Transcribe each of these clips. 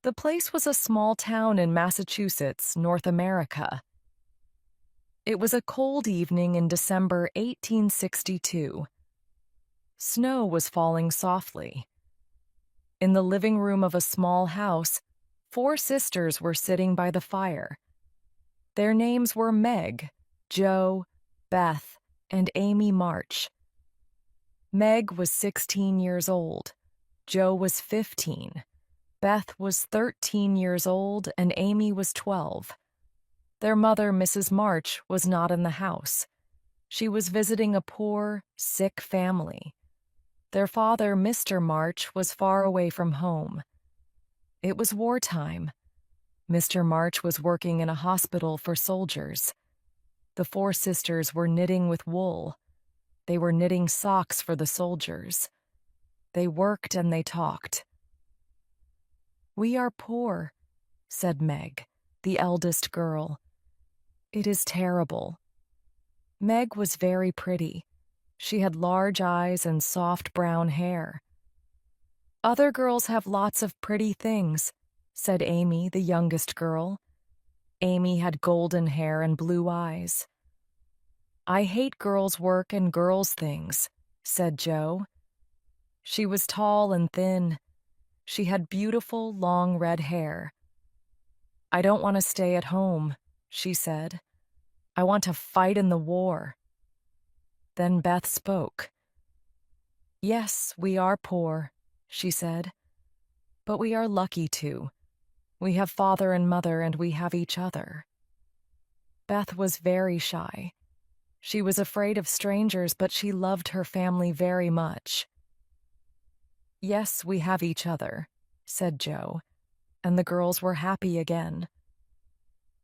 The place was a small town in Massachusetts, North America. It was a cold evening in December 1862. Snow was falling softly. In the living room of a small house, 4 sisters were sitting by the fire. Their names were Meg, Jo, Beth, and Amy March. Meg was 16 years old. Jo was 15. Beth was 13 years old, and Amy was 12. Their mother, Mrs. March, was not in the house. She was visiting a poor, sick family. Their father, Mr. March, was far away from home. It was wartime. Mr. March was working in a hospital for soldiers. The 4 sisters were knitting with wool. They were knitting socks for the soldiers. They worked and they talked. "We are poor," said Meg, the eldest girl. "It is terrible." Meg was very pretty. She had large eyes and soft brown hair. "Other girls have lots of pretty things," said Amy, the youngest girl. Amy had golden hair and blue eyes. "I hate girls' work and girls' things," said Jo. She was tall and thin. She had beautiful, long red hair. "I don't want to stay at home," she said. "I want to fight in the war." Then Beth spoke. "Yes, we are poor," she said. "But we are lucky too. We have father and mother, and we have each other." Beth was very shy. She was afraid of strangers, but she loved her family very much. "Yes, we have each other," said Jo, and the girls were happy again.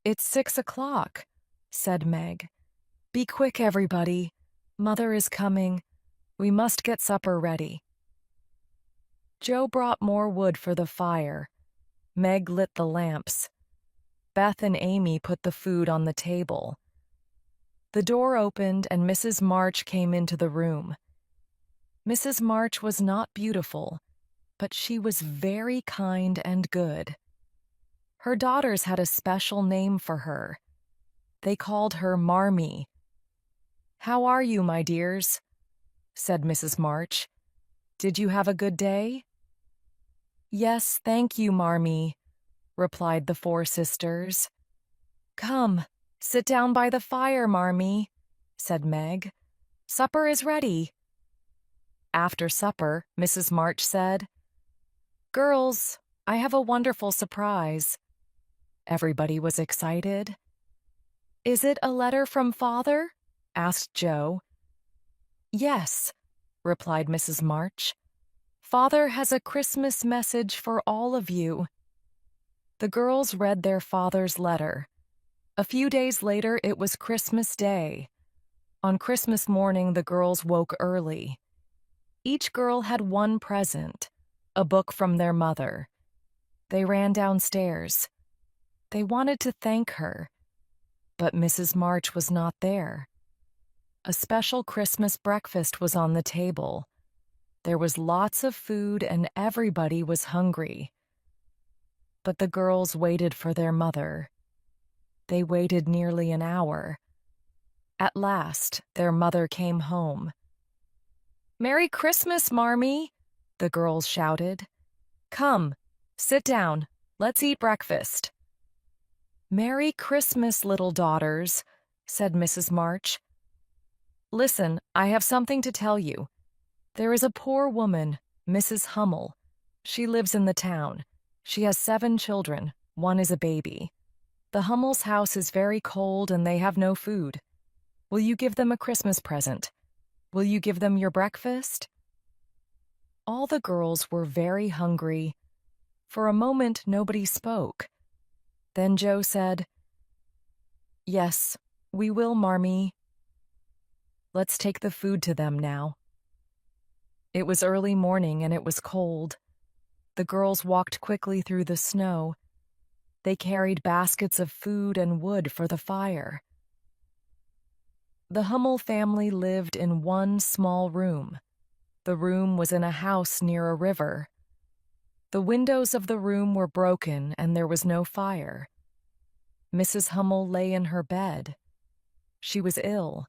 "It's 6 o'clock," said Meg. "Be quick, everybody. Mother is coming. We must get supper ready." Jo brought more wood for the fire. Meg lit the lamps. Beth and Amy put the food on the table. The door opened and Mrs. March came into the room. Mrs. March was not beautiful, but she was very kind and good. Her daughters had a special name for her. They called her Marmee. "How are you, my dears?" said Mrs. March. "Did you have a good day?" "Yes, thank you, Marmee," replied the 4 sisters. "Come, sit down by the fire, Marmee," said Meg. "Supper is ready." After supper, Mrs. March said, "Girls, I have a wonderful surprise." Everybody was excited. "Is it a letter from Father?" asked Jo. "Yes," replied Mrs. March. "Father has a Christmas message for all of you." The girls read their father's letter. A few days later, it was Christmas Day. On Christmas morning, the girls woke early. Each girl had one present, a book from their mother. They ran downstairs. They wanted to thank her, but Mrs. March was not there. A special Christmas breakfast was on the table. There was lots of food and everybody was hungry. But the girls waited for their mother. They waited nearly an hour. At last, their mother came home. "Merry Christmas, Marmee!" the girls shouted. "Come, sit down. Let's eat breakfast." "Merry Christmas, little daughters," said Mrs. March. "Listen, I have something to tell you. There is a poor woman, Mrs. Hummel. She lives in the town. She has 7 children. One is a baby. The Hummel's house is very cold and they have no food. Will you give them a Christmas present? Will you give them your breakfast?" All the girls were very hungry. For a moment, nobody spoke. Then Jo said, "Yes, we will, Marmee. Let's take the food to them now." It was early morning and it was cold. The girls walked quickly through the snow. They carried baskets of food and wood for the fire. The Hummel family lived in one small room. The room was in a house near a river. The windows of the room were broken and there was no fire. Mrs. Hummel lay in her bed. She was ill.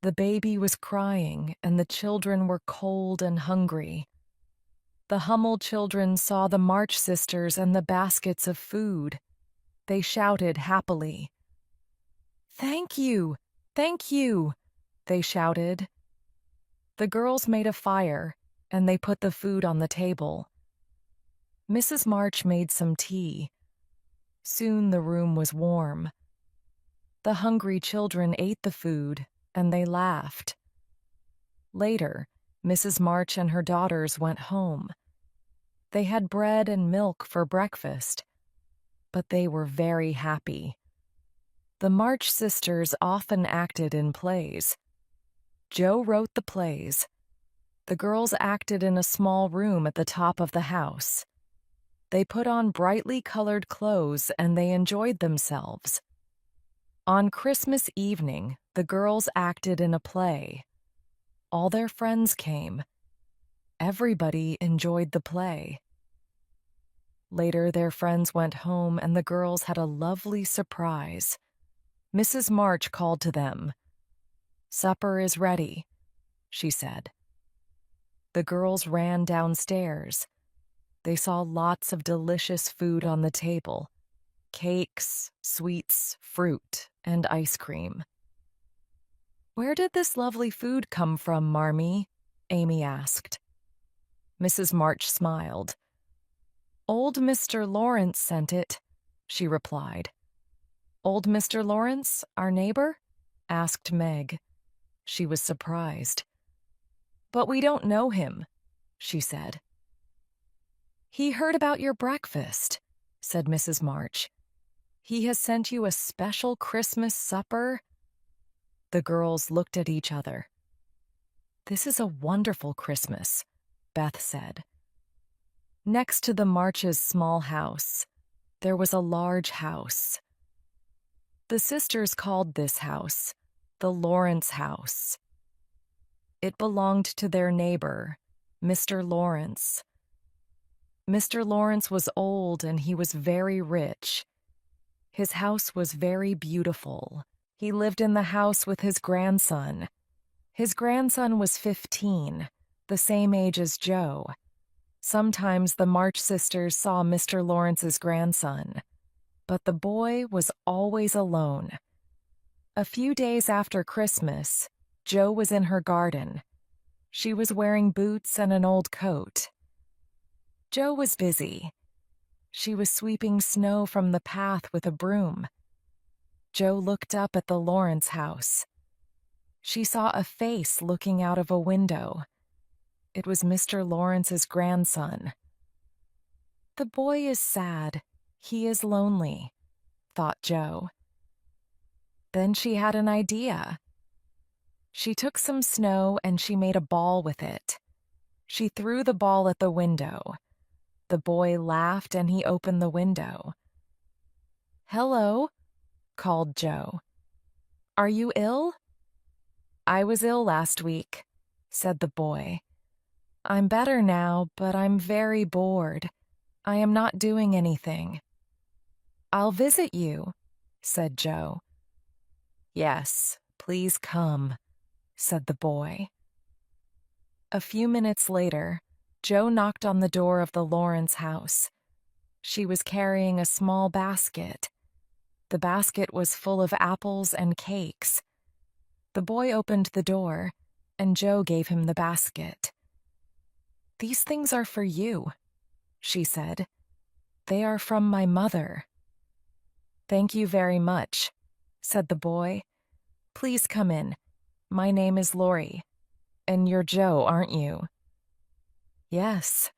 The baby was crying and the children were cold and hungry. The Hummel children saw the March sisters and the baskets of food. They shouted happily. "Thank you! Thank you!" they shouted. The girls made a fire, and they put the food on the table. Mrs. March made some tea. Soon the room was warm. The hungry children ate the food, and they laughed. Later, Mrs. March and her daughters went home. They had bread and milk for breakfast, but they were very happy. The March sisters often acted in plays. Joe wrote the plays. The girls acted in a small room at the top of the house. They put on brightly colored clothes and they enjoyed themselves. On Christmas evening, the girls acted in a play. All their friends came. Everybody enjoyed the play. Later, their friends went home and the girls had a lovely surprise. Mrs. March called to them. "Supper is ready," she said. The girls ran downstairs. They saw lots of delicious food on the table: cakes, sweets, fruit, and ice cream. "Where did this lovely food come from, Marmee?" Amy asked. Mrs. March smiled. "Old Mr. Lawrence sent it," she replied. "Old Mr. Lawrence, our neighbor?" asked Meg. She was surprised. "But we don't know him," she said. "He heard about your breakfast," said Mrs. March. "He has sent you a special Christmas supper." The girls looked at each other. "This is a wonderful Christmas," Beth said. Next to the Marches' small house, there was a large house. The sisters called this house the Lawrence house. It belonged to their neighbor, Mr. Lawrence. Mr. Lawrence was old and he was very rich. His house was very beautiful. He lived in the house with his grandson. His grandson was 15, the same age as Joe. Sometimes the March sisters saw Mr. Lawrence's grandson, but the boy was always alone. A few days after Christmas, Joe was in her garden. She was wearing boots and an old coat. Joe was busy. She was sweeping snow from the path with a broom. Joe looked up at the Lawrence house. She saw a face looking out of a window. It was Mr. Lawrence's grandson. "The boy is sad. He is lonely," thought Joe. Then she had an idea. She took some snow and she made a ball with it. She threw the ball at the window. The boy laughed and he opened the window. "Hello," called Joe. "Are you ill?" "I was ill last week," said the boy. "I'm better now, but I'm very bored. I am not doing anything." "I'll visit you," said Joe. "Yes, please come," said the boy. A few minutes later, Joe knocked on the door of the Lawrence house. She was carrying a small basket. The basket was full of apples and cakes. The boy opened the door, and Joe gave him the basket. "These things are for you," she said. "They are from my mother." "Thank you very much," said the boy. "Please come in. My name is Lori, and you're Joe, aren't you?" "Yes,"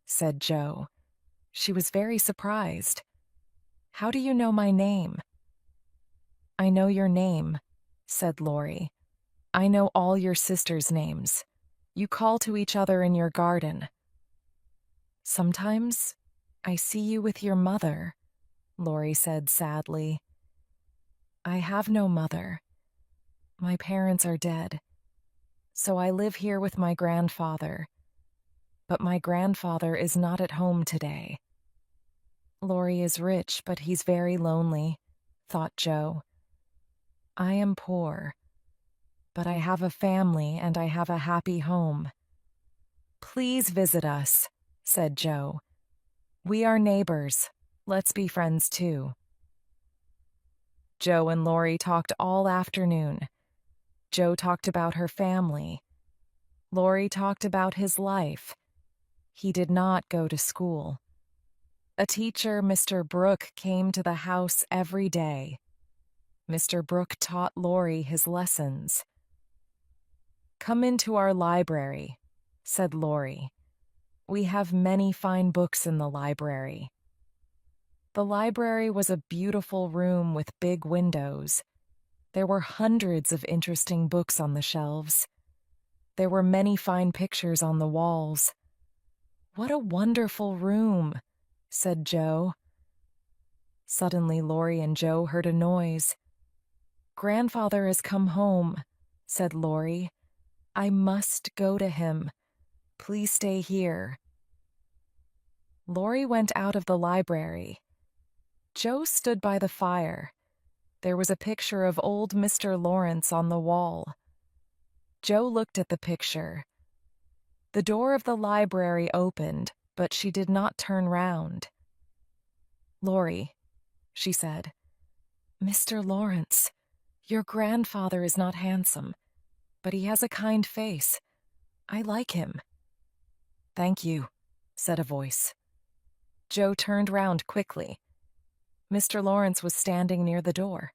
said Joe. She was very surprised. "How do you know my name?" "I know your name," said Lori. "I know all your sisters' names. You call to each other in your garden." "Sometimes I see you with your mother," Lori said sadly. "I have no mother. My parents are dead, so I live here with my grandfather. but my grandfather is not at home today. Laurie is rich, but he's very lonely, thought Joe. I am poor, but I have a family and I have a happy home. Please visit us, said Joe. We are neighbors. Let's be friends too. Joe and Laurie talked all afternoon. Joe talked about her family. Laurie talked about his life. He did not go to school. A teacher, Mr. Brooke, came to the house every day. Mr. Brooke taught Laurie his lessons. Come into our library, said Laurie. We have many fine books in the library. The library was a beautiful room with big windows. There were hundreds of interesting books on the shelves. There were many fine pictures on the walls. What a wonderful room, said Joe. Suddenly, Laurie and Joe heard a noise. Grandfather has come home, said Laurie. I must go to him. Please stay here. Laurie went out of the library. Joe stood by the fire. There was a picture of old Mr. Lawrence on the wall. Joe looked at the picture. The door of the library opened, but she did not turn round. Laurie, she said, Mr. Lawrence, your grandfather is not handsome, but he has a kind face. I like him. Thank you, said a voice. Joe turned round quickly. Mr. Lawrence was standing near the door.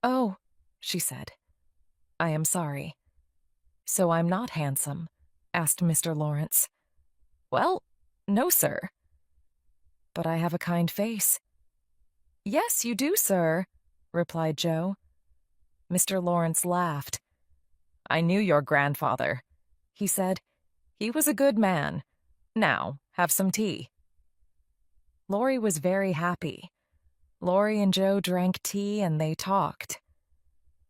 Oh, she said. I am sorry. So I'm not handsome? Asked Mr. Lawrence. Well, no, sir. But I have a kind face. Yes, you do, sir, replied Joe. Mr. Lawrence laughed. I knew your grandfather, he said. He was a good man. Now, have some tea. Laurie was very happy. Laurie and Joe drank tea and they talked.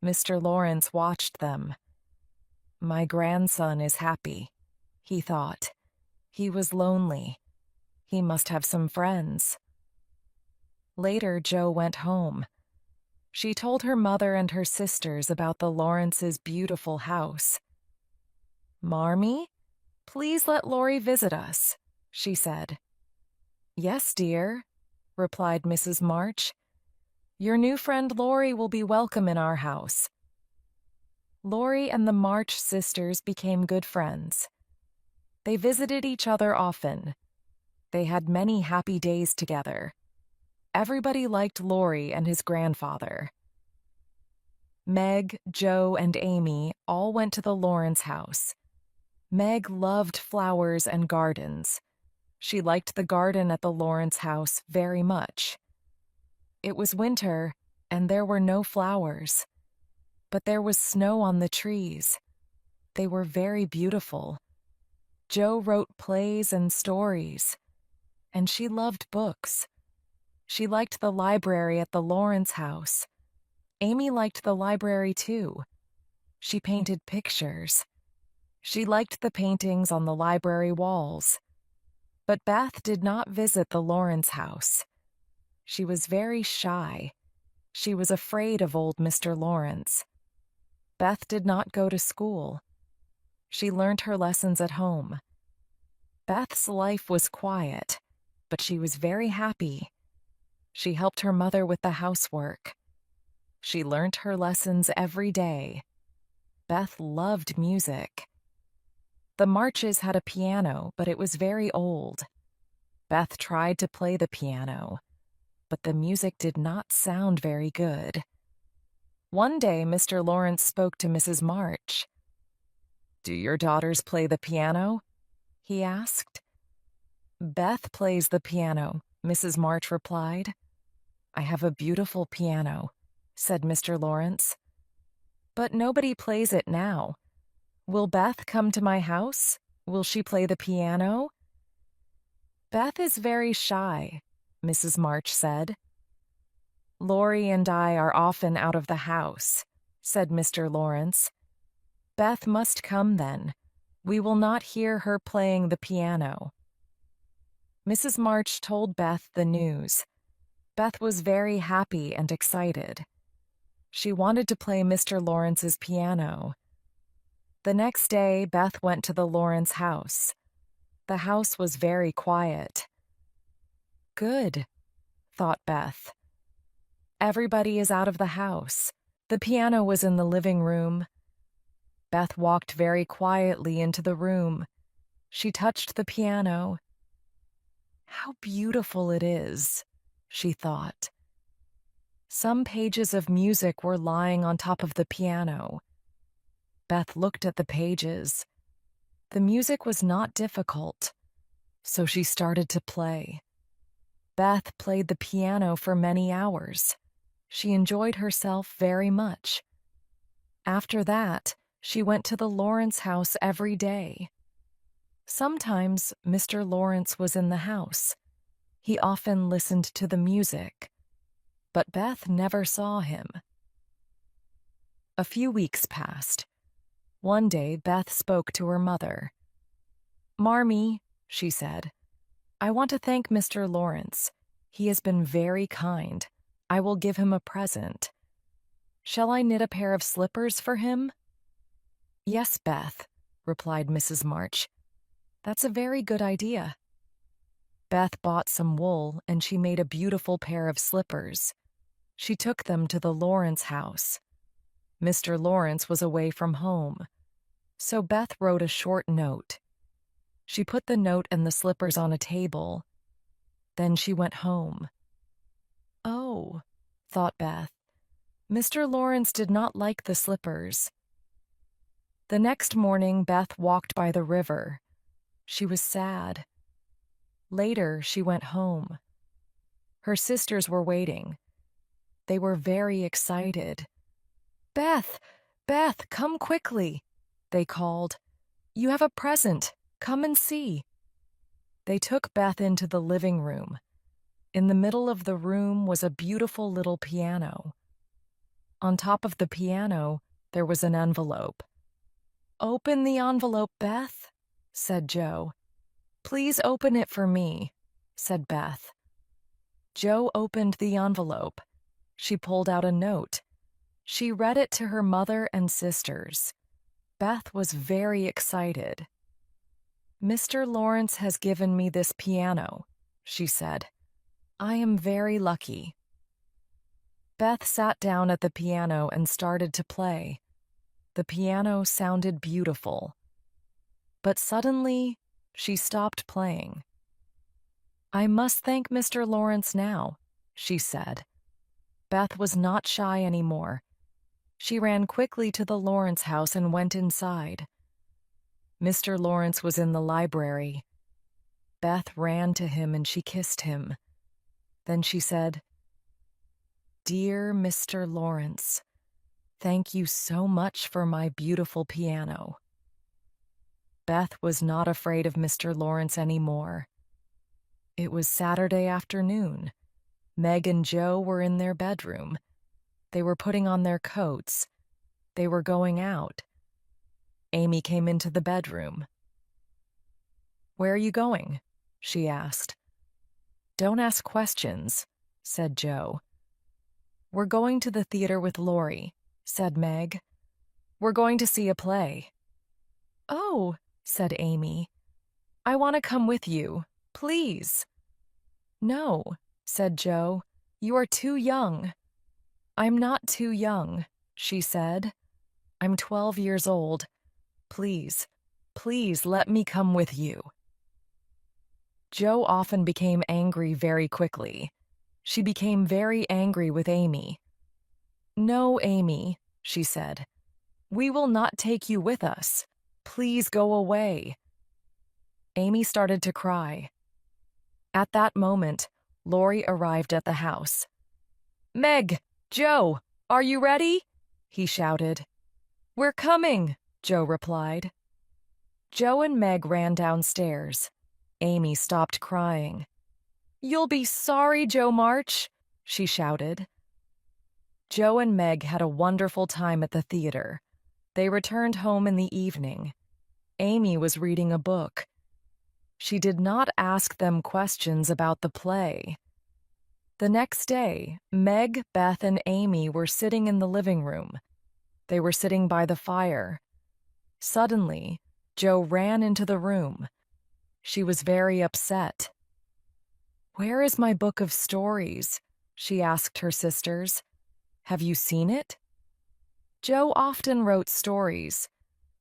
Mr. Lawrence watched them. My grandson is happy, he thought. He was lonely. He must have some friends. Later, Joe went home. She told her mother and her sisters about the Lawrences' beautiful house. Marmee, please let Laurie visit us, she said. Yes, dear, replied Mrs. March. Your new friend Laurie will be welcome in our house. Laurie and the March sisters became good friends. They visited each other often. They had many happy days together. Everybody liked Laurie and his grandfather. Meg, Joe, and Amy all went to the Lawrence house. Meg loved flowers and gardens. She liked the garden at the Lawrence house very much. It was winter, and there were no flowers. But there was snow on the trees. They were very beautiful. Joe wrote plays and stories. And she loved books. She liked the library at the Lawrence house. Amy liked the library too. She painted pictures. She liked the paintings on the library walls. But Beth did not visit the Lawrence house. She was very shy. She was afraid of old Mr. Lawrence. Beth did not go to school. She learned her lessons at home. Beth's life was quiet, but she was very happy. She helped her mother with the housework. She learned her lessons every day. Beth loved music. The Marches had a piano, but it was very old. Beth tried to play the piano, but the music did not sound very good. One day, Mr. Lawrence spoke to Mrs. March. Do your daughters play the piano? He asked. Beth plays the piano, Mrs. March replied. I have a beautiful piano, said Mr. Lawrence. But nobody plays it now. Will Beth come to my house? Will she play the piano? Beth is very shy, Mrs. March said. Laurie and I are often out of the house, said Mr. Lawrence. Beth must come then. We will not hear her playing the piano." Mrs. March told Beth the news. Beth was very happy and excited. She wanted to play Mr. Lawrence's piano. The next day, Beth went to the Lawrence house. The house was very quiet. "Good," thought Beth. "Everybody is out of the house." The piano was in the living room. Beth walked very quietly into the room. She touched the piano. "How beautiful it is," she thought. Some pages of music were lying on top of the piano. Beth looked at the pages. The music was not difficult, so she started to play. Beth played the piano for many hours. She enjoyed herself very much. After that, she went to the Lawrence house every day. Sometimes Mr. Lawrence was in the house. He often listened to the music, but Beth never saw him. A few weeks passed. One day, Beth spoke to her mother. "Marmee," she said, "I want to thank Mr. Lawrence. He has been very kind. I will give him a present. Shall I knit a pair of slippers for him?" "Yes, Beth," replied Mrs. March. "That's a very good idea." Beth bought some wool and she made a beautiful pair of slippers. She took them to the Lawrence house. Mr. Lawrence was away from home, so Beth wrote a short note. She put the note and the slippers on a table. Then she went home. "Oh," thought Beth, "Mr. Lawrence did not like the slippers." The next morning, Beth walked by the river. She was sad. Later, she went home. Her sisters were waiting. They were very excited. "Beth, Beth, come quickly," they called. "You have a present. Come and see." They took Beth into the living room. In the middle of the room was a beautiful little piano. On top of the piano, there was an envelope. "Open the envelope, Beth," said Joe. "Please open it for me," said Beth. Joe opened the envelope. She pulled out a note. She read it to her mother and sisters. Beth was very excited. "Mr. Lawrence has given me this piano," she said. "I am very lucky." Beth sat down at the piano and started to play. The piano sounded beautiful. But suddenly, she stopped playing. "I must thank Mr. Lawrence now," she said. Beth was not shy anymore. She ran quickly to the Lawrence house and went inside. Mr. Lawrence was in the library. Beth ran to him and she kissed him. Then she said, "Dear Mr. Lawrence, thank you so much for my beautiful piano." Beth was not afraid of Mr. Lawrence anymore. It was Saturday afternoon. Meg and Joe were in their bedroom. They were putting on their coats. They were going out. Amy came into the bedroom. "Where are you going?" she asked. "Don't ask questions," said Joe. "We're going to the theater with Lori," said Meg. "We're going to see a play." "Oh," said Amy. "I want to come with you, please." "No," said Joe. "You are too young." "I'm not too young," she said. "I'm 12 years old. Please, please let me come with you." Joe often became angry very quickly. She became very angry with Amy. "No, Amy," she said. "We will not take you with us. Please go away." Amy started to cry. At that moment, Lori arrived at the house. "Meg, Joe, are you ready?" he shouted. "We're coming," Joe replied. Joe and Meg ran downstairs. Amy stopped crying. "You'll be sorry, Joe March," she shouted. Joe and Meg had a wonderful time at the theater. They returned home in the evening. Amy was reading a book. She did not ask them questions about the play. The next day, Meg, Beth, and Amy were sitting in the living room. They were sitting by the fire. Suddenly, Jo ran into the room. She was very upset. "Where is my book of stories?" she asked her sisters. "Have you seen it?" Jo often wrote stories.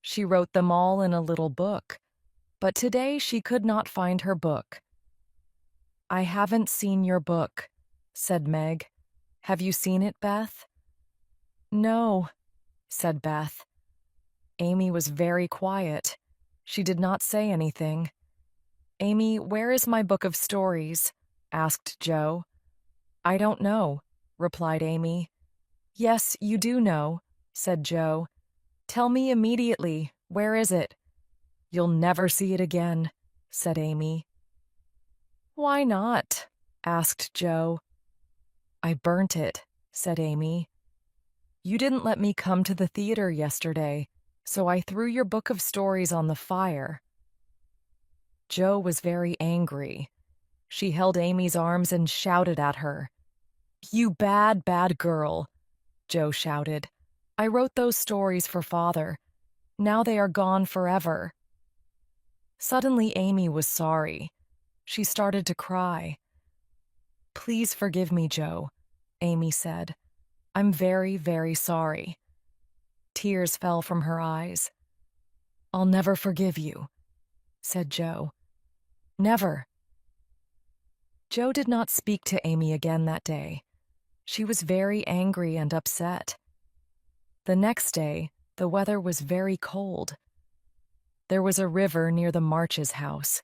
She wrote them all in a little book, but today she could not find her book. "I haven't seen your book," said Meg. "Have you seen it, Beth?" "No," said Beth. Amy was very quiet. She did not say anything. "Amy, where is my book of stories?" asked Jo. "I don't know," replied Amy. "Yes, you do know," said Jo. "Tell me immediately, where is it?" "You'll never see it again," said Amy. "Why not?" asked Jo. "I burnt it," said Amy. "You didn't let me come to the theater yesterday, so I threw your book of stories on the fire." Jo was very angry. She held Amy's arms and shouted at her. "You bad, bad girl," Jo shouted. "I wrote those stories for Father. Now they are gone forever." Suddenly Amy was sorry. She started to cry. "Please forgive me, Jo," Amy said. "I'm very, very sorry." Tears fell from her eyes. "I'll never forgive you," said Jo. "Never." Jo did not speak to Amy again that day. She was very angry and upset. The next day, the weather was very cold. There was a river near the March's house.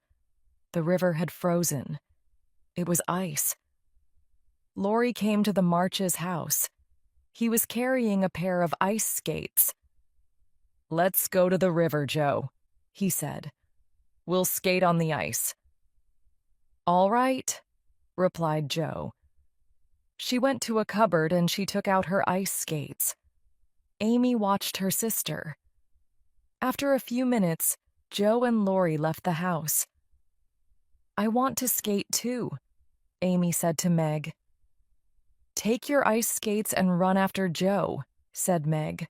The river had frozen. It was ice. Laurie came to the March's house. He was carrying a pair of ice skates. "Let's go to the river, Jo," he said. "We'll skate on the ice." "All right," replied Jo. She went to a cupboard and she took out her ice skates. Amy watched her sister. After a few minutes, Jo and Laurie left the house. "I want to skate too," Amy said to Meg. "Take your ice skates and run after Jo," said Meg.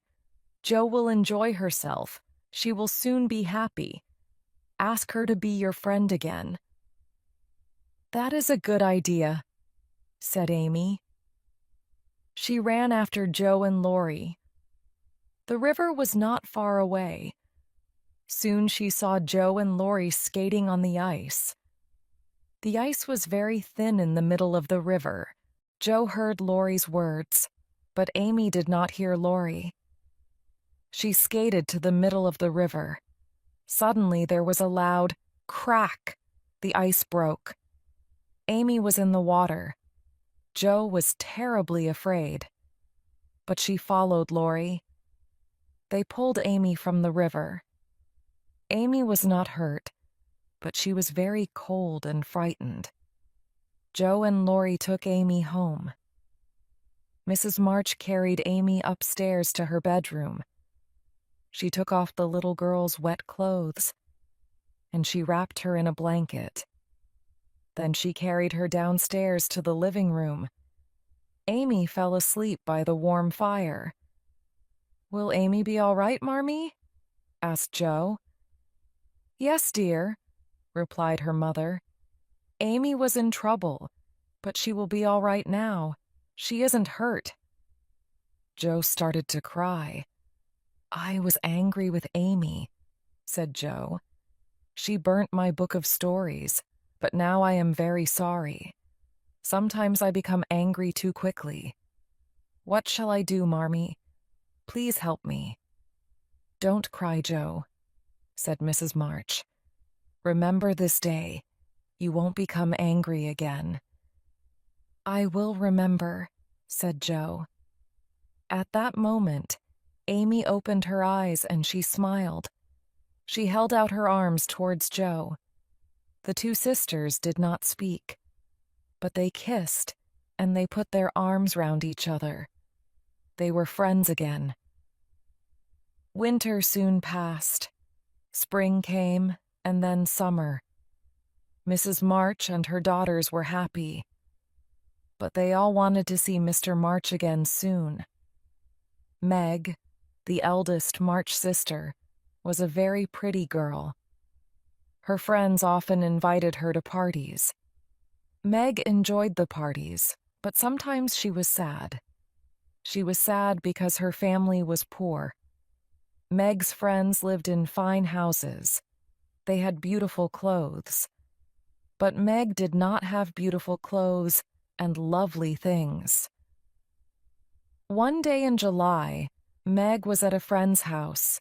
"Jo will enjoy herself. She will soon be happy. Ask her to be your friend again." "That is a good idea," said Amy. She ran after Jo and Laurie. The river was not far away. Soon she saw Jo and Laurie skating on the ice. The ice was very thin in the middle of the river. Jo heard Laurie's words, but Amy did not hear Laurie. She skated to the middle of the river. Suddenly there was a loud crack. The ice broke. Amy was in the water. Jo was terribly afraid. But she followed Laurie. They pulled Amy from the river. Amy was not hurt, but she was very cold and frightened. Jo and Laurie took Amy home. Mrs. March carried Amy upstairs to her bedroom. She took off the little girl's wet clothes, and she wrapped her in a blanket. Then she carried her downstairs to the living room. Amy fell asleep by the warm fire. "Will Amy be all right, Marmee?" asked Jo. "Yes, dear," replied her mother. "Amy was in trouble, but she will be all right now. She isn't hurt." Jo started to cry. "I was angry with Amy," said Jo. "She burnt my book of stories, but now I am very sorry. Sometimes I become angry too quickly. What shall I do, Marmee? Please help me." "Don't cry, Jo," said Mrs. March. "Remember this day. You won't become angry again." "I will remember," said Jo. At that moment, Amy opened her eyes and she smiled. She held out her arms towards Jo. The two sisters did not speak, but they kissed and they put their arms round each other. They were friends again. Winter soon passed. Spring came, and then summer. Mrs. March and her daughters were happy, but they all wanted to see Mr. March again soon. Meg, the eldest March sister, was a very pretty girl. Her friends often invited her to parties. Meg enjoyed the parties, but sometimes she was sad. She was sad because her family was poor. Meg's friends lived in fine houses. They had beautiful clothes. But Meg did not have beautiful clothes and lovely things. One day in July, Meg was at a friend's house.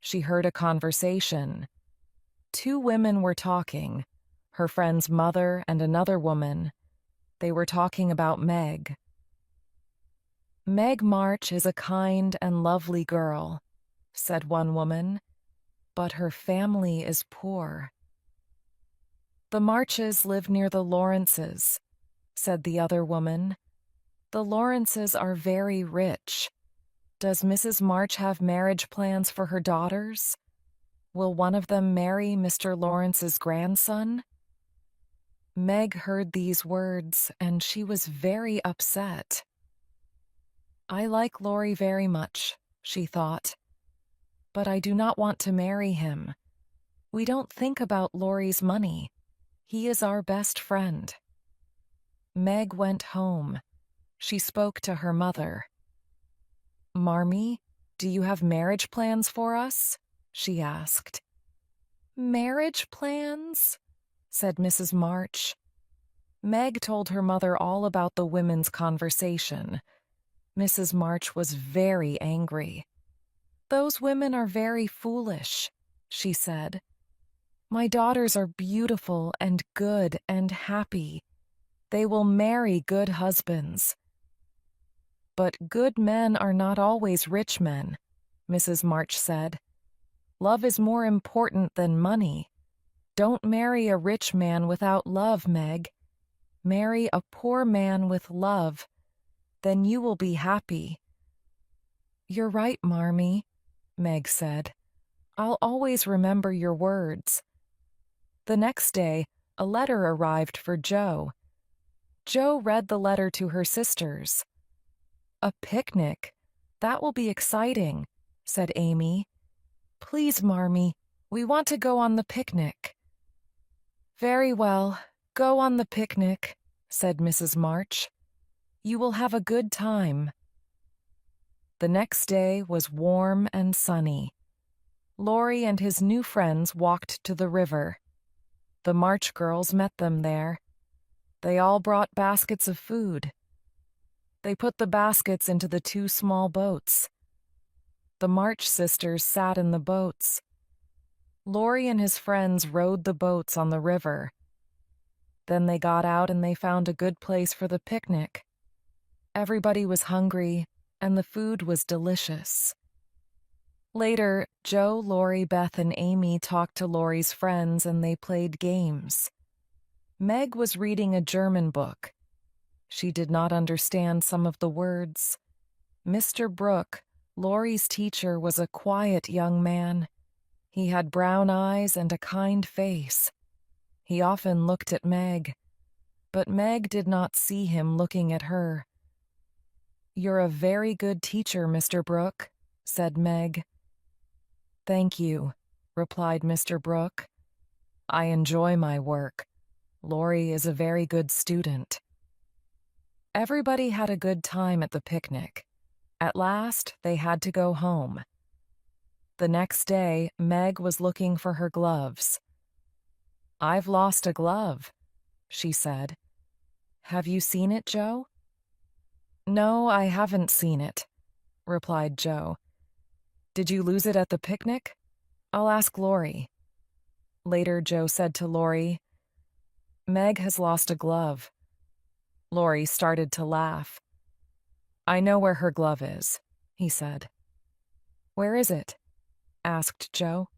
She heard a conversation. Two women were talking, her friend's mother and another woman. They were talking about Meg. "Meg March is a kind and lovely girl," said one woman, "but her family is poor." "The Marches live near the Lawrences," said the other woman. "The Lawrences are very rich. Does Mrs. March have marriage plans for her daughters? Will one of them marry Mr. Lawrence's grandson?" Meg heard these words, and she was very upset. "I like Laurie very much," she thought, "but I do not want to marry him. We don't think about Laurie's money. He is our best friend." Meg went home. She spoke to her mother. "Marmee, do you have marriage plans for us?" she asked. "Marriage plans?" said Mrs. March. Meg told her mother all about the women's conversation. Mrs. March was very angry. "Those women are very foolish," she said. "My daughters are beautiful and good and happy. They will marry good husbands." "But good men are not always rich men," Mrs. March said. "Love is more important than money. Don't marry a rich man without love, Meg. Marry a poor man with love. Then you will be happy." "You're right, Marmee," Meg said. "I'll always remember your words." The next day, a letter arrived for Jo. Jo read the letter to her sisters. "A picnic. That will be exciting," said Amy. "Please, Marmee, we want to go on the picnic." "Very well, go on the picnic," said Mrs. March. "You will have a good time." The next day was warm and sunny. Laurie and his new friends walked to the river. The March girls met them there. They all brought baskets of food. They put the baskets into the two small boats. The March sisters sat in the boats. Laurie and his friends rowed the boats on the river. Then they got out and they found a good place for the picnic. Everybody was hungry, and the food was delicious. Later, Jo, Laurie, Beth, and Amy talked to Laurie's friends and they played games. Meg was reading a German book. She did not understand some of the words. Mr. Brooke, Laurie's teacher, was a quiet young man. He had brown eyes and a kind face. He often looked at Meg, but Meg did not see him looking at her. "You're a very good teacher, Mr. Brooke," said Meg. "Thank you," replied Mr. Brooke. "I enjoy my work. Laurie is a very good student." Everybody had a good time at the picnic. At last, they had to go home. The next day, Meg was looking for her gloves. "I've lost a glove," she said. "Have you seen it, Jo?" "No, I haven't seen it," replied Jo. "Did you lose it at the picnic? I'll ask Laurie." Later, Jo said to Laurie, "Meg has lost a glove." Laurie started to laugh. "I know where her glove is," he said. "Where is it?" asked Jo.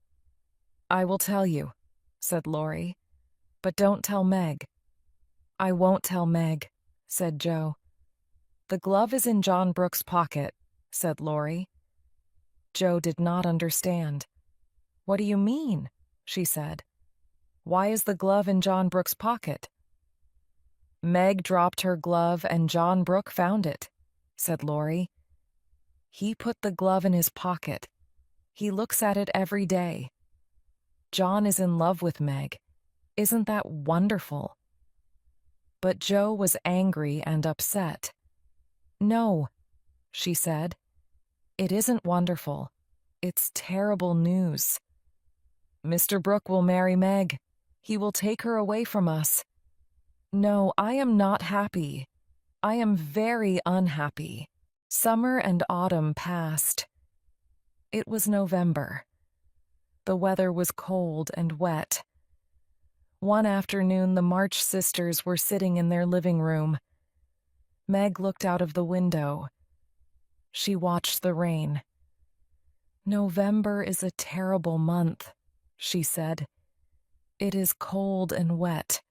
"I will tell you," said Laurie, "but don't tell Meg." "I won't tell Meg," said Jo. "The glove is in John Brooke's pocket," said Laurie. Jo did not understand. "What do you mean?" she said. "Why is the glove in John Brooke's pocket?" "Meg dropped her glove and John Brooke found it," said Laurie. "He put the glove in his pocket. He looks at it every day. John is in love with Meg. Isn't that wonderful?" But Jo was angry and upset. "No," she said. "It isn't wonderful. It's terrible news. Mr. Brooke will marry Meg. He will take her away from us. No, I am not happy. I am very unhappy." Summer and autumn passed. It was November. The weather was cold and wet. One afternoon, the March sisters were sitting in their living room. Meg looked out of the window. She watched the rain. "November is a terrible month," she said. "It is cold and wet.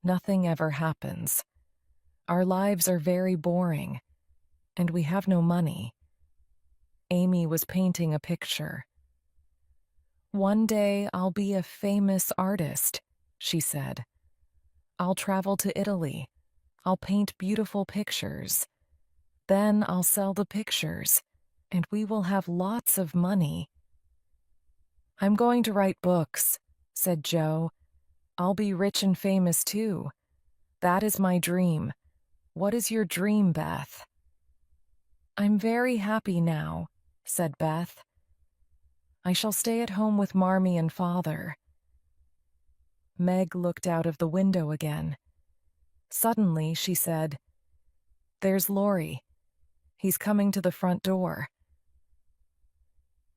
Nothing ever happens. Our lives are very boring, and we have no money." Amy was painting a picture. "One day I'll be a famous artist," she said. "I'll travel to Italy. I'll paint beautiful pictures. Then I'll sell the pictures, and we will have lots of money." "I'm going to write books," said Jo. "I'll be rich and famous too. That is my dream. What is your dream, Beth?" "I'm very happy now," said Beth. "I shall stay at home with Marmee and Father." Meg looked out of the window again. Suddenly she said, "There's Laurie. He's coming to the front door."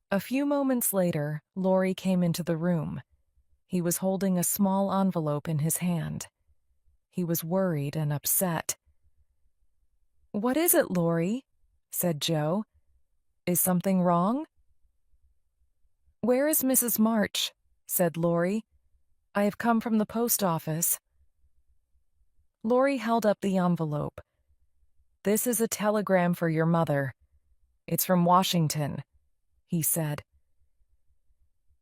A few moments later, Laurie came into the room. He was holding a small envelope in his hand. He was worried and upset. "What is it, Laurie?" said Jo. "Is something wrong?" "Where is Mrs. March?" said Laurie. "I have come from the post office." Laurie held up the envelope. "This is a telegram for your mother. It's from Washington," he said.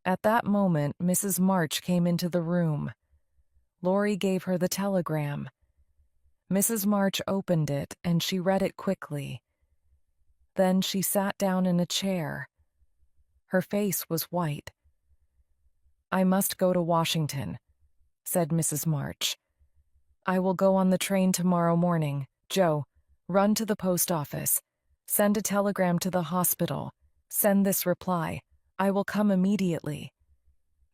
At that moment, Mrs. March came into the room. Laurie gave her the telegram. Mrs. March opened it, and she read it quickly. Then she sat down in a chair. Her face was white. "I must go to Washington," said Mrs. March. "I will go on the train tomorrow morning. Jo, run to the post office. Send a telegram to the hospital. Send this reply. I will come immediately.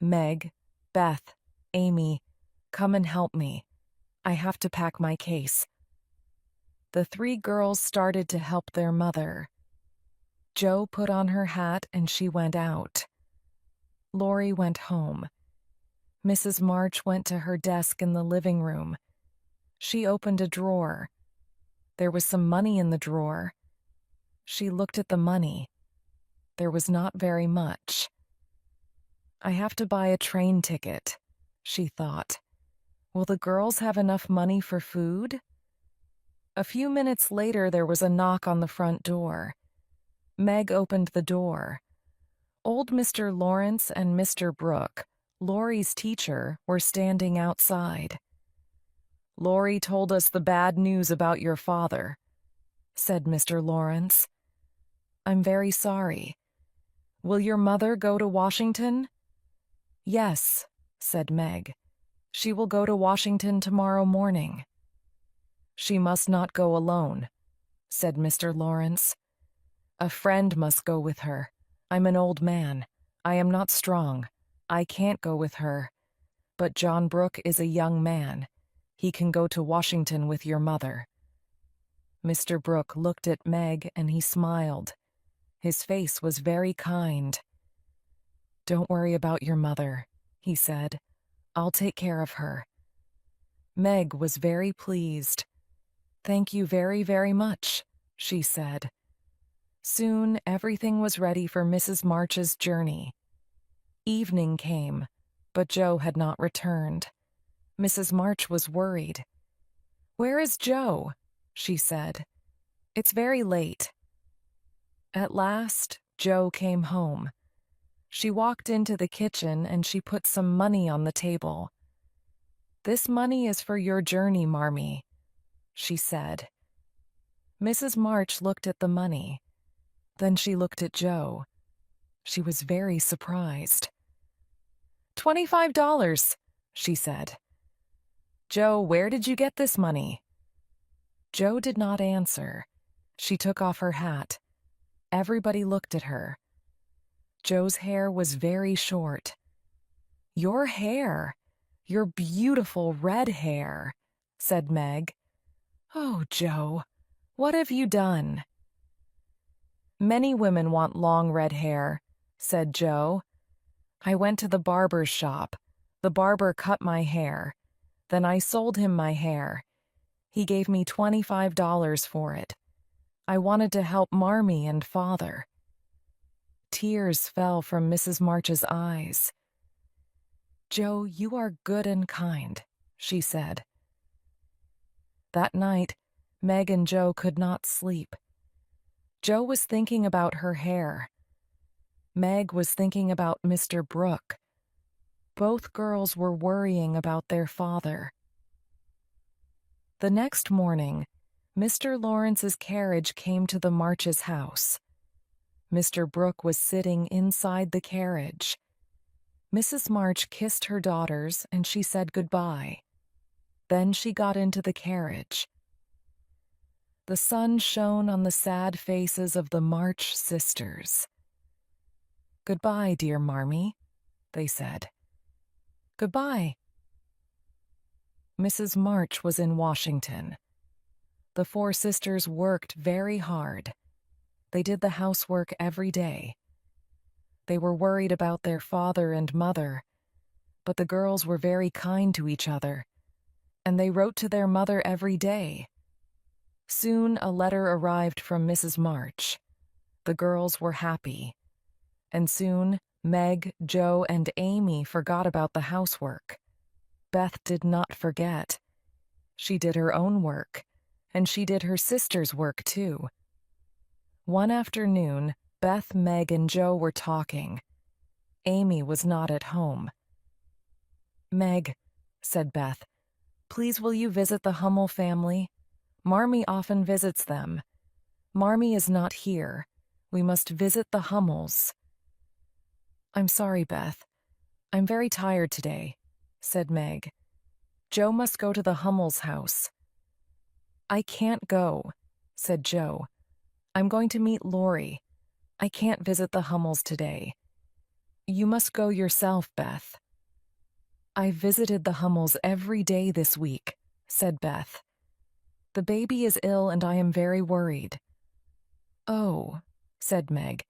Meg, Beth, Amy, come and help me. I have to pack my case." The three girls started to help their mother. Jo put on her hat and she went out. Laurie went home. Mrs. March went to her desk in the living room. She opened a drawer. There was some money in the drawer. She looked at the money. There was not very much. "I have to buy a train ticket," she thought. "Will the girls have enough money for food?" A few minutes later, there was a knock on the front door. Meg opened the door. Old Mr. Lawrence and Mr. Brooke, Laurie's teacher, were standing outside. "Laurie told us the bad news about your father," said Mr. Lawrence. "I'm very sorry. Will your mother go to Washington?" "Yes," said Meg. "She will go to Washington tomorrow morning." "She must not go alone," said Mr. Lawrence. "A friend must go with her. I'm an old man. I am not strong. I can't go with her. But John Brooke is a young man. He can go to Washington with your mother." Mr. Brooke looked at Meg and he smiled. His face was very kind. "Don't worry about your mother," he said. "I'll take care of her." Meg was very pleased. "Thank you very, very much," she said. Soon everything was ready for Mrs. March's journey. Evening came, but Jo had not returned. Mrs. March was worried. "Where is Jo?" she said. "It's very late." At last, Jo came home. She walked into the kitchen and she put some money on the table. "This money is for your journey, Marmee," she said. Mrs. March looked at the money. Then she looked at Joe. She was very surprised. $25, she said. "Joe, where did you get this money?" Joe did not answer. She took off her hat. Everybody looked at her. Joe's hair was very short. "Your hair, your beautiful red hair," said Meg. "Oh, Joe, what have you done?" "Many women want long red hair," said Joe. "I went to the barber's shop. The barber cut my hair. Then I sold him my hair. He gave me $25 for it. I wanted to help Marmee and Father." Tears fell from Mrs. March's eyes. "Joe, you are good and kind," she said. That night, Meg and Joe could not sleep. Joe was thinking about her hair. Meg was thinking about Mr. Brooke. Both girls were worrying about their father. The next morning, Mr. Lawrence's carriage came to the Marches' house. Mr. Brooke was sitting inside the carriage. Mrs. March kissed her daughters and she said goodbye. Then she got into the carriage. The sun shone on the sad faces of the March sisters. "Goodbye, dear Marmee," they said. "Goodbye." Mrs. March was in Washington. The four sisters worked very hard. They did the housework every day. They were worried about their father and mother, but the girls were very kind to each other, and they wrote to their mother every day. Soon a letter arrived from Mrs. March. The girls were happy. And soon Meg, Joe, and Amy forgot about the housework. Beth did not forget. She did her own work, and she did her sister's work too. One afternoon, Beth, Meg, and Joe were talking. Amy was not at home. "Meg," said Beth, "please will you visit the Hummel family? Marmee often visits them. Marmee is not here. We must visit the Hummels." "I'm sorry, Beth. I'm very tired today," said Meg. "Joe must go to the Hummels' house." "I can't go," said Joe. "I'm going to meet Lori. I can't visit the Hummels today. You must go yourself, Beth." "I visited the Hummels every day this week," said Beth. "The baby is ill and I am very worried." "Oh," said Meg.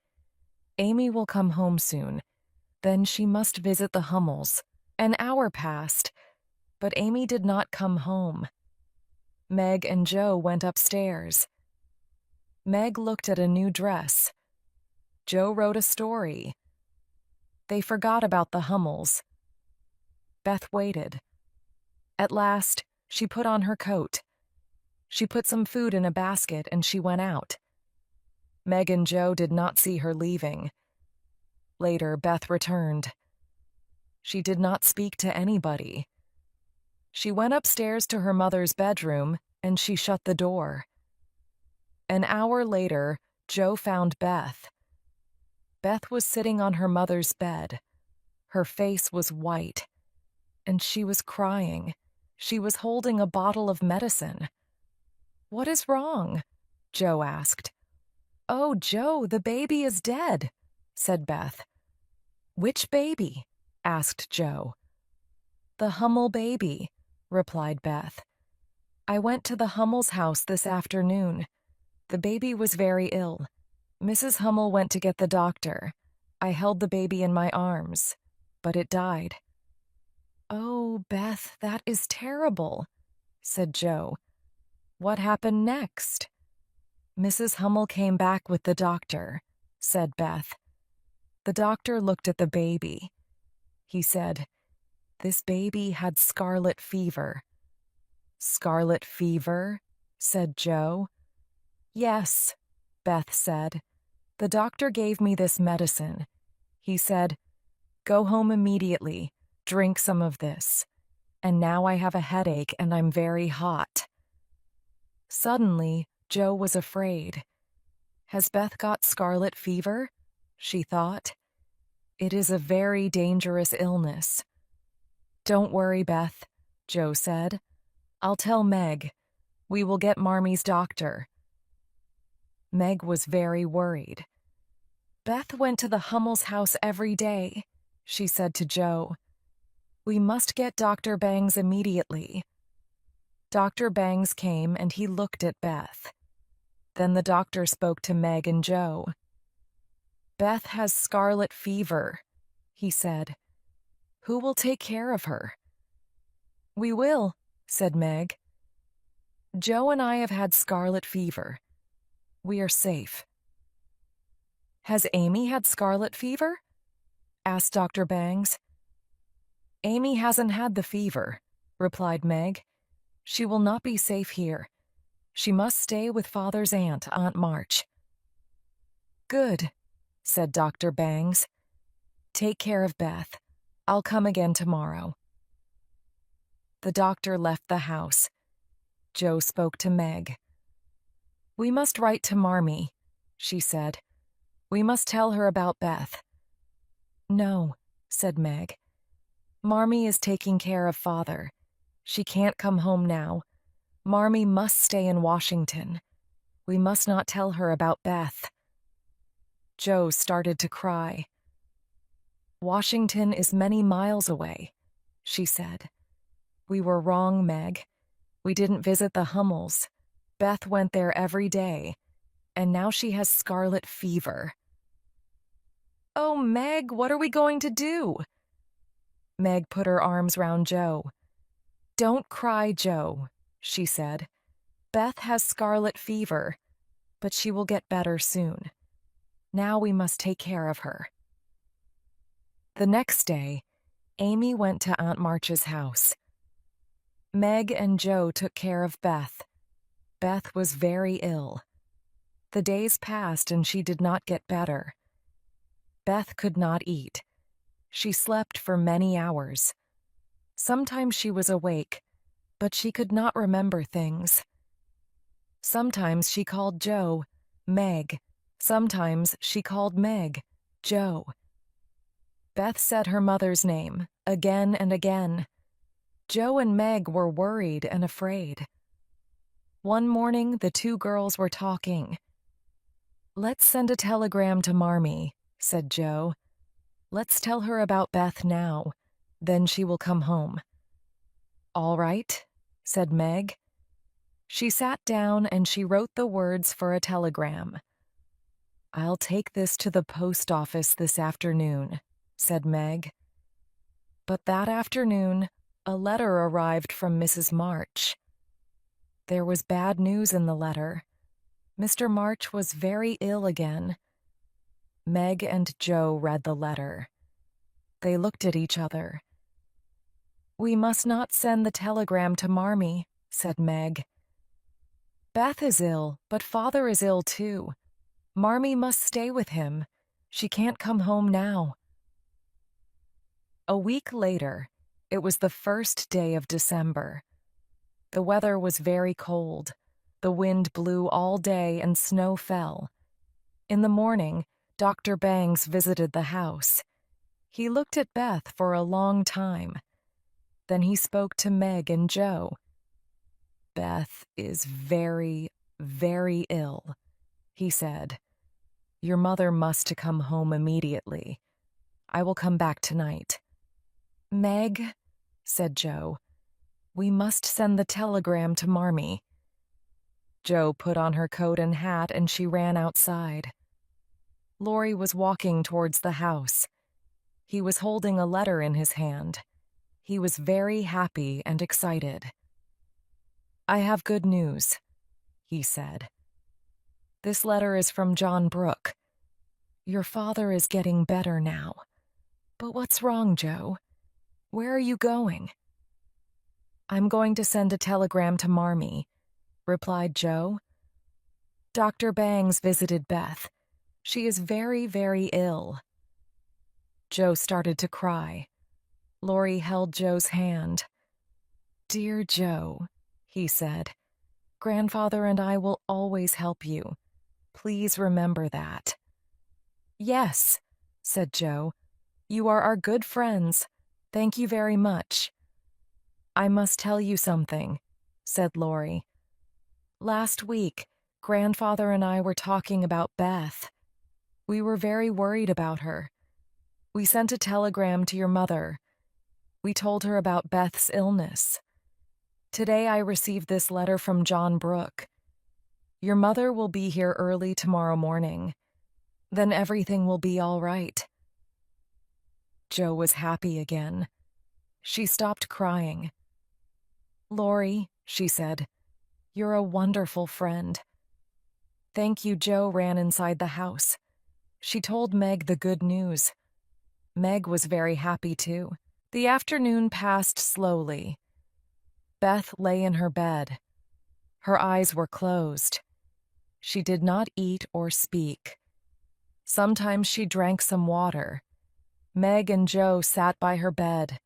"Amy will come home soon. Then she must visit the Hummels." An hour passed, but Amy did not come home. Meg and Joe went upstairs. Meg looked at a new dress. Joe wrote a story. They forgot about the Hummels. Beth waited. At last, she put on her coat. She put some food in a basket and she went out. Meg and Joe did not see her leaving. Later, Beth returned. She did not speak to anybody. She went upstairs to her mother's bedroom and she shut the door. An hour later, Joe found Beth. Beth was sitting on her mother's bed. Her face was white, and she was crying. She was holding a bottle of medicine. "What is wrong?" Joe asked. "Oh, Joe, the baby is dead," said Beth. "Which baby?" asked Joe. "The Hummel baby," replied Beth. "I went to the Hummel's house this afternoon. The baby was very ill. Mrs. Hummel went to get the doctor. I held the baby in my arms, but it died." "Oh, Beth, that is terrible," said Joe. "What happened next?" "Mrs. Hummel came back with the doctor," said Beth. The doctor looked at the baby. He said, "This baby had scarlet fever." "Scarlet fever?" said Joe. "Yes," Beth said. "The doctor gave me this medicine. He said, "Go home immediately. Drink some of this. And now I have a headache and I'm very hot." Suddenly, Jo was afraid. Has Beth got scarlet fever? She thought. It is a very dangerous illness. "Don't worry, Beth," Jo said. "I'll tell Meg. We will get Marmy's doctor." Meg was very worried. "Beth went to the Hummel's house every day," she said to Jo. "We must get Dr. Bangs immediately." Dr. Bangs came and he looked at Beth. Then the doctor spoke to Meg and Jo. "Beth has scarlet fever," he said. "Who will take care of her?" "We will," said Meg. "Jo and I have had scarlet fever. We are safe." "Has Amy had scarlet fever?" asked Dr. Bangs. "Amy hasn't had the fever," replied Meg. "She will not be safe here. She must stay with Father's aunt, Aunt March." "Good," said Dr. Bangs. "Take care of Beth. I'll come again tomorrow." The doctor left the house. Jo spoke to Meg. "We must write to Marmee," she said. "We must tell her about Beth." "No," said Meg. "Marmee is taking care of Father. She can't come home now. Marmee must stay in Washington. We must not tell her about Beth." Jo started to cry. "Washington is many miles away," she said. "We were wrong, Meg. We didn't visit the Hummels. Beth went there every day, and now she has scarlet fever." "Oh, Meg, what are we going to do?" Meg put her arms round Jo. "Don't cry, Jo," she said. "Beth has scarlet fever, but she will get better soon. Now we must take care of her." The next day, Amy went to Aunt March's house. Meg and Jo took care of Beth. Beth was very ill. The days passed and she did not get better. Beth could not eat. She slept for many hours. Sometimes she was awake, but she could not remember things. Sometimes she called Jo Meg. Sometimes she called Meg Jo. Beth said her mother's name again and again. Jo and Meg were worried and afraid. One morning, the two girls were talking. "Let's send a telegram to Marmee," said Jo. "Let's tell her about Beth now. Then she will come home." "All right," said Meg. She sat down and she wrote the words for a telegram. "I'll take this to the post office this afternoon," said Meg. But that afternoon, a letter arrived from Mrs. March. There was bad news in the letter. Mr. March was very ill again. Meg and Jo read the letter. They looked at each other. "We must not send the telegram to Marmee," said Meg. "Beth is ill, but Father is ill too. Marmee must stay with him. She can't come home now." A week later, it was the first day of December. The weather was very cold. The wind blew all day and snow fell. In the morning, Dr. Bangs visited the house. He looked at Beth for a long time. Then he spoke to Meg and Jo. "Beth is very, very ill," he said. "Your mother must come home immediately. I will come back tonight." "Meg," said Jo, "we must send the telegram to Marmee." Jo put on her coat and hat and she ran outside. Laurie was walking towards the house. He was holding a letter in his hand. He was very happy and excited. "I have good news," he said. "This letter is from John Brooke. Your father is getting better now. But what's wrong, Jo? Where are you going?" "I'm going to send a telegram to Marmee," replied Jo. "Dr. Bangs visited Beth. She is very, very ill." Joe started to cry. Laurie held Joe's hand. "Dear Joe," he said, "Grandfather and I will always help you. Please remember that." "Yes," said Joe. "You are our good friends. Thank you very much." "I must tell you something," said Laurie. "Last week, Grandfather and I were talking about Beth. We were very worried about her. We sent a telegram to your mother. We told her about Beth's illness. Today I received this letter from John Brooke. Your mother will be here early tomorrow morning. Then everything will be all right." Joe was happy again. She stopped crying. "Laurie," she said, "you're a wonderful friend." "Thank you." Joe ran inside the house. She told Meg the good news. Meg was very happy too. The afternoon passed slowly. Beth lay in her bed. Her eyes were closed. She did not eat or speak. Sometimes she drank some water. Meg and Joe sat by her bed.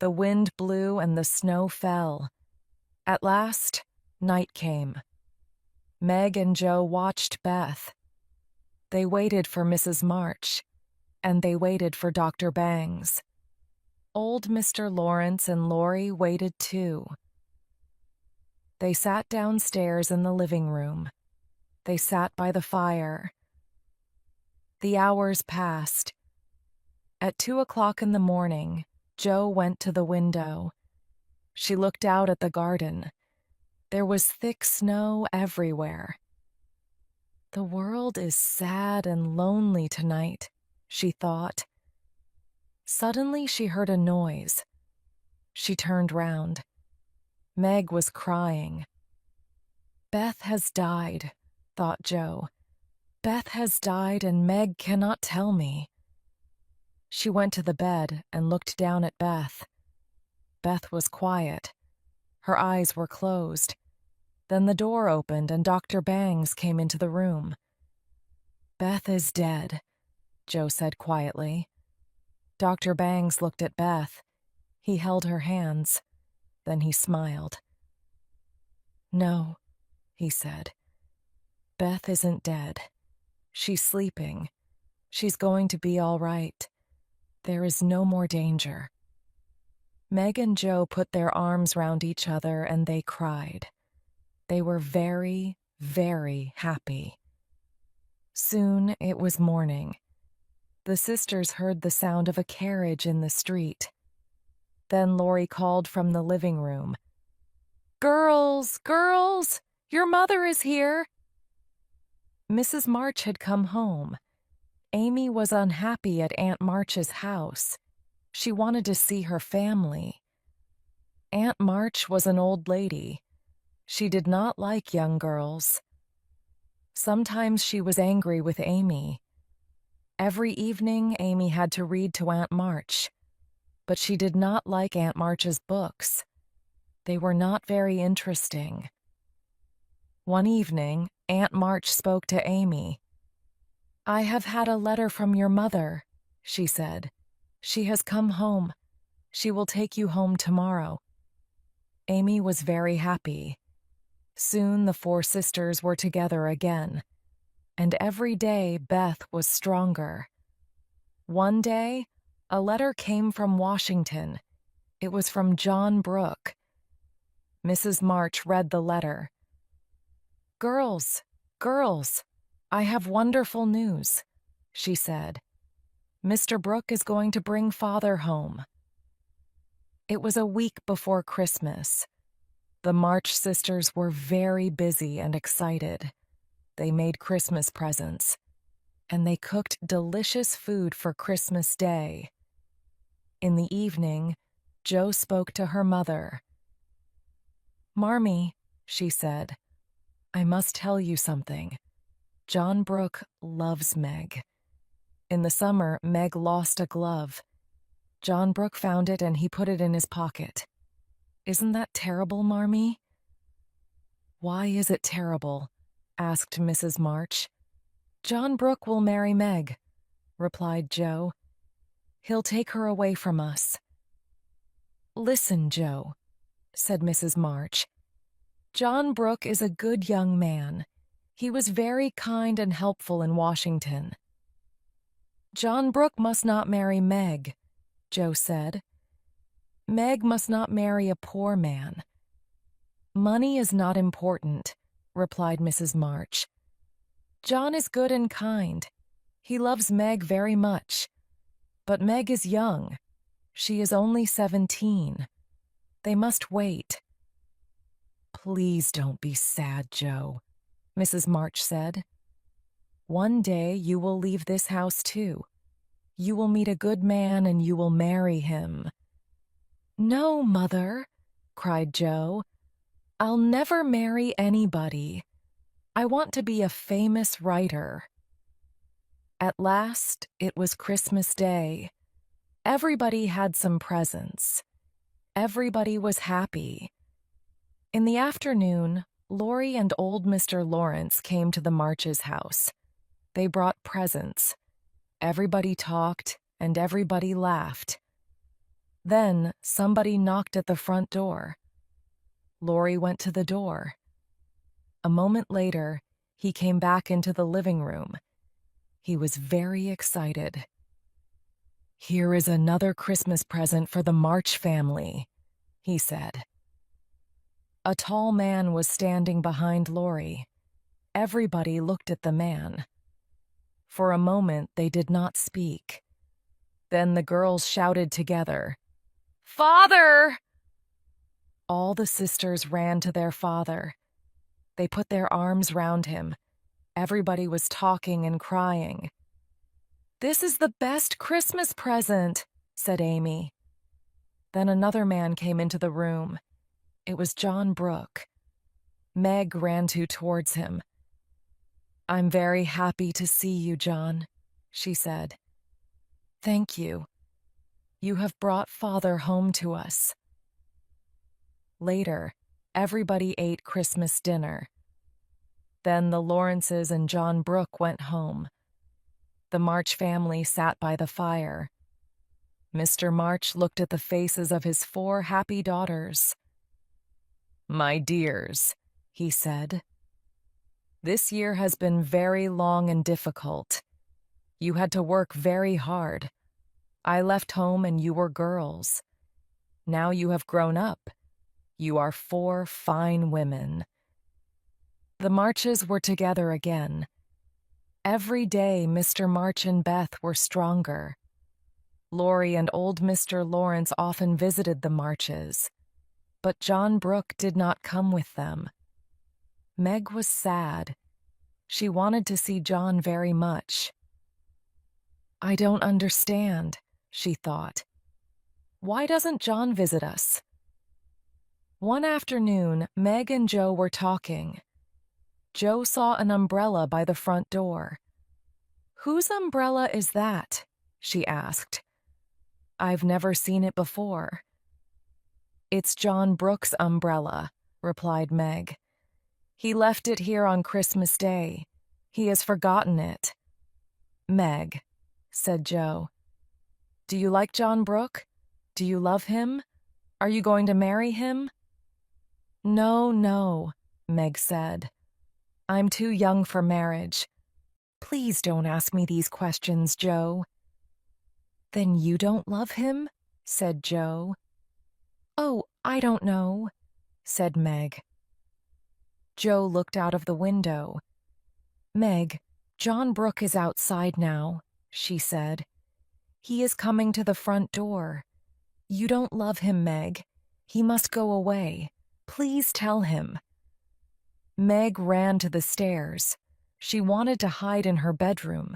The wind blew and the snow fell. At last, night came. Meg and Joe watched Beth. They waited for Mrs. March, and they waited for Dr. Bangs. Old Mr. Lawrence and Laurie waited too. They sat downstairs in the living room. They sat by the fire. The hours passed. At 2 o'clock in the morning, Joe went to the window. She looked out at the garden. There was thick snow everywhere. "The world is sad and lonely tonight," she thought. Suddenly she heard a noise. She turned round. Meg was crying. "Beth has died," thought Joe. "Beth has died and Meg cannot tell me." She went to the bed and looked down at Beth. Beth was quiet. Her eyes were closed. Then the door opened and Dr. Bangs came into the room. "Beth is dead," Joe said quietly. Dr. Bangs looked at Beth. He held her hands. Then he smiled. "No," he said. "Beth isn't dead. She's sleeping. She's going to be all right. There is no more danger." Meg and Joe put their arms round each other and they cried. They were very, very happy. Soon it was morning. The sisters heard the sound of a carriage in the street. Then Laurie called from the living room. "Girls, girls, your mother is here." Mrs. March had come home. Amy was unhappy at Aunt March's house. She wanted to see her family. Aunt March was an old lady. She did not like young girls. Sometimes she was angry with Amy. Every evening Amy had to read to Aunt March, but she did not like Aunt March's books. They were not very interesting. One evening, Aunt March spoke to Amy. "I have had a letter from your mother," she said. "She has come home. She will take you home tomorrow." Amy was very happy. Soon the four sisters were together again, and every day Beth was stronger. One day, a letter came from Washington. It was from John Brooke. Mrs. March read the letter. "Girls, girls, I have wonderful news," she said. "Mr. Brooke is going to bring Father home." It was a week before Christmas. The March sisters were very busy and excited. They made Christmas presents, and they cooked delicious food for Christmas Day. In the evening, Joe spoke to her mother. "Marmee," she said, "I must tell you something. John Brooke loves Meg. In the summer, Meg lost a glove. John Brooke found it and he put it in his pocket. Isn't that terrible, Marmee?" "Why is it terrible?" asked Mrs. March. "John Brooke will marry Meg," replied Joe. He'll take her away from us. Listen, Joe, said Mrs. March. John Brooke is a good young man. He was very kind and helpful in Washington. John Brooke must not marry Meg, Joe said. Meg must not marry a poor man. Money is not important, replied Mrs. March. John is good and kind. He loves Meg very much. But Meg is young. She is only 17. They must wait. Please don't be sad, Joe, Mrs. March said. One day you will leave this house too. You will meet a good man and you will marry him. No, Mother, cried Joe. I'll never marry anybody. I want to be a famous writer. At last, it was Christmas Day. Everybody had some presents. Everybody was happy. In the afternoon, Laurie and old Mr. Lawrence came to the Marches' house. They brought presents. Everybody talked and everybody laughed. Then somebody knocked at the front door. Laurie went to the door. A moment later, he came back into the living room. He was very excited. Here is another Christmas present for the March family, he said. A tall man was standing behind Laurie. Everybody looked at the man. For a moment, they did not speak. Then the girls shouted together, "Father!" All the sisters ran to their father. They put their arms round him. Everybody was talking and crying. "This is the best Christmas present," said Amy. Then another man came into the room. It was John Brooke. Meg ran towards him. "I'm very happy to see you, John," she said. "Thank you. You have brought Father home to us." Later, everybody ate Christmas dinner. Then the Lawrences and John Brooke went home. The March family sat by the fire. Mr. March looked at the faces of his 4 happy daughters. "My dears," he said, "this year has been very long and difficult. You had to work very hard. I left home and you were girls. Now you have grown up. You are 4 fine women." The Marches were together again. Every day Mr. March and Beth were stronger. Laurie and old Mr. Lawrence often visited the Marches, but John Brooke did not come with them. Meg was sad. She wanted to see John very much. "I don't understand," she thought. "Why doesn't John visit us?" One afternoon, Meg and Joe were talking. Joe saw an umbrella by the front door. "Whose umbrella is that?" she asked. "I've never seen it before." "It's John Brooke's umbrella," replied Meg. "He left it here on Christmas Day. He has forgotten it." "Meg," said Joe, "do you like John Brooke? Do you love him? Are you going to marry him?" "No, no," Meg said. "I'm too young for marriage. Please don't ask me these questions, Joe." "Then you don't love him?" said Joe. "Oh, I don't know," said Meg. Joe looked out of the window. "Meg, John Brooke is outside now," she said. "He is coming to the front door. You don't love him, Meg. He must go away. Please tell him." Meg ran to the stairs. She wanted to hide in her bedroom,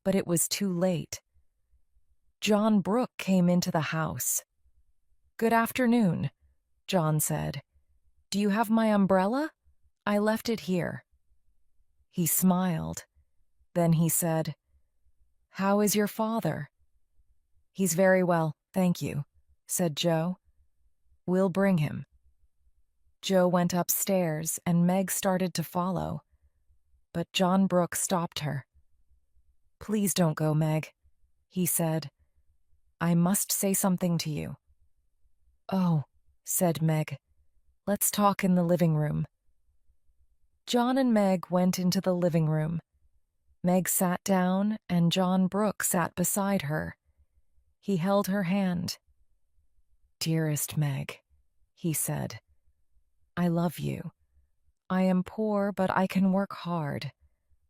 but it was too late. John Brooke came into the house. "Good afternoon," John said. "Do you have my umbrella? I left it here." He smiled. Then he said, "How is your father?" "He's very well, thank you," said Joe. "We'll bring him." Joe went upstairs and Meg started to follow. But John Brooke stopped her. "Please don't go, Meg," he said. I must say something to you." "Oh," said Meg. "Let's talk in the living room." John and Meg went into the living room. Meg sat down, and John Brooke sat beside her. He held her hand. "Dearest Meg," he said, "I love you. I am poor, but I can work hard.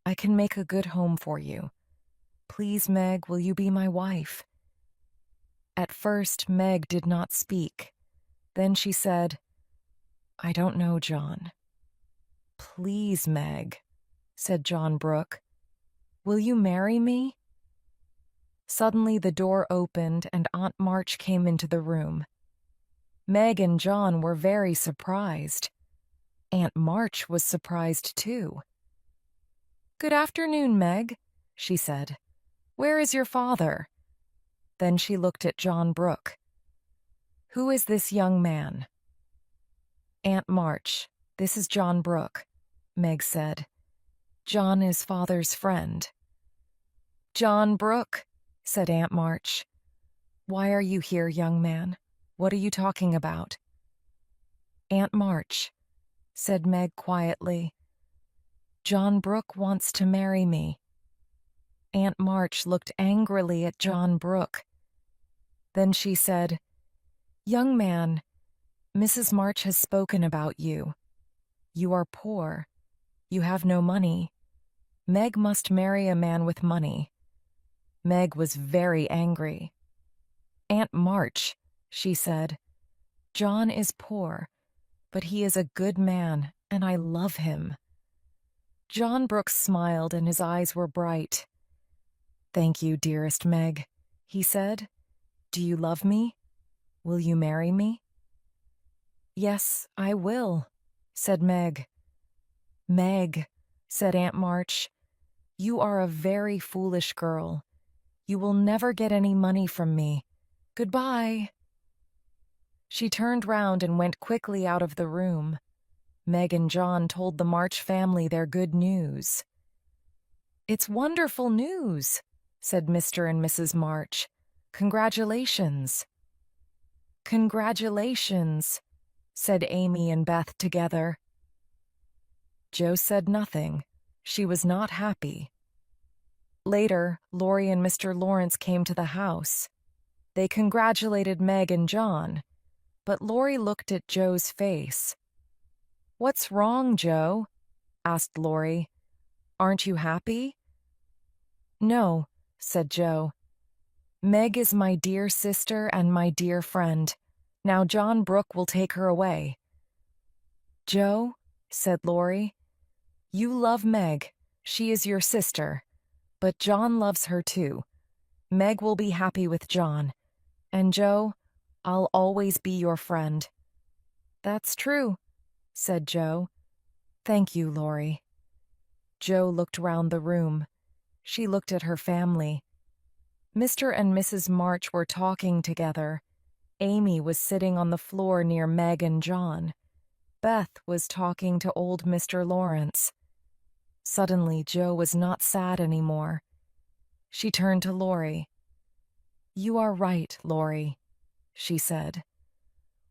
I can make a good home for you. Please, Meg, will you be my wife?" At first, Meg did not speak. Then she said, "I don't know, John." "Please, Meg," said John Brooke, "will you marry me?" Suddenly the door opened and Aunt March came into the room. Meg and John were very surprised. Aunt March was surprised too. "Good afternoon, Meg," she said. "Where is your father?" Then she looked at John Brooke. "Who is this young man?" "Aunt March, this is John Brooke," Meg said. "John is father's friend." "John Brooke," said Aunt March. "Why are you here, young man? What are you talking about?" "Aunt March," said Meg quietly, "John Brooke wants to marry me." Aunt March looked angrily at John Brooke. Then she said, "Young man, Mrs. March has spoken about you. You are poor. You have no money. Meg must marry a man with money." Meg was very angry. "Aunt March," she said, "John is poor, but he is a good man, and I love him." John Brooks smiled and his eyes were bright. "Thank you, dearest Meg," he said. "Do you love me? Will you marry me?" "Yes, I will," said Meg. "Meg," said Aunt March, "you are a very foolish girl. You will never get any money from me. Goodbye." She turned round and went quickly out of the room. Meg and John told the March family their good news. "It's wonderful news," said Mr. and Mrs. March. "Congratulations." "Congratulations," said Amy and Beth together. Jo said nothing. She was not happy. Later, Laurie and Mr. Lawrence came to the house. They congratulated Meg and John, but Laurie looked at Jo's face. "What's wrong, Jo?" asked Laurie. "Aren't you happy?" "No," said Jo. "Meg is my dear sister and my dear friend. Now John Brooke will take her away." "Jo," said Laurie, "you love Meg. She is your sister. But John loves her too. Meg will be happy with John. And Jo, I'll always be your friend." "That's true," said Jo. "Thank you, Laurie." Jo looked round the room. She looked at her family. Mr. and Mrs. March were talking together. Amy was sitting on the floor near Meg and John. Beth was talking to old Mr. Lawrence. Suddenly, Jo was not sad anymore. She turned to Laurie. "You are right, Laurie," she said.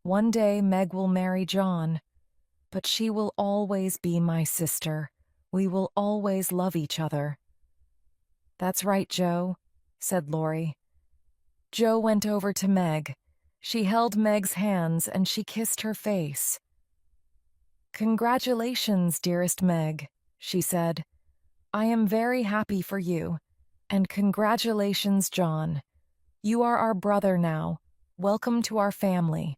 "One day Meg will marry John, but she will always be my sister. We will always love each other." "That's right, Jo," said Laurie. Jo went over to Meg. She held Meg's hands and she kissed her face. "Congratulations, dearest Meg," she said. "I am very happy for you. And congratulations, John. You are our brother now. Welcome to our family."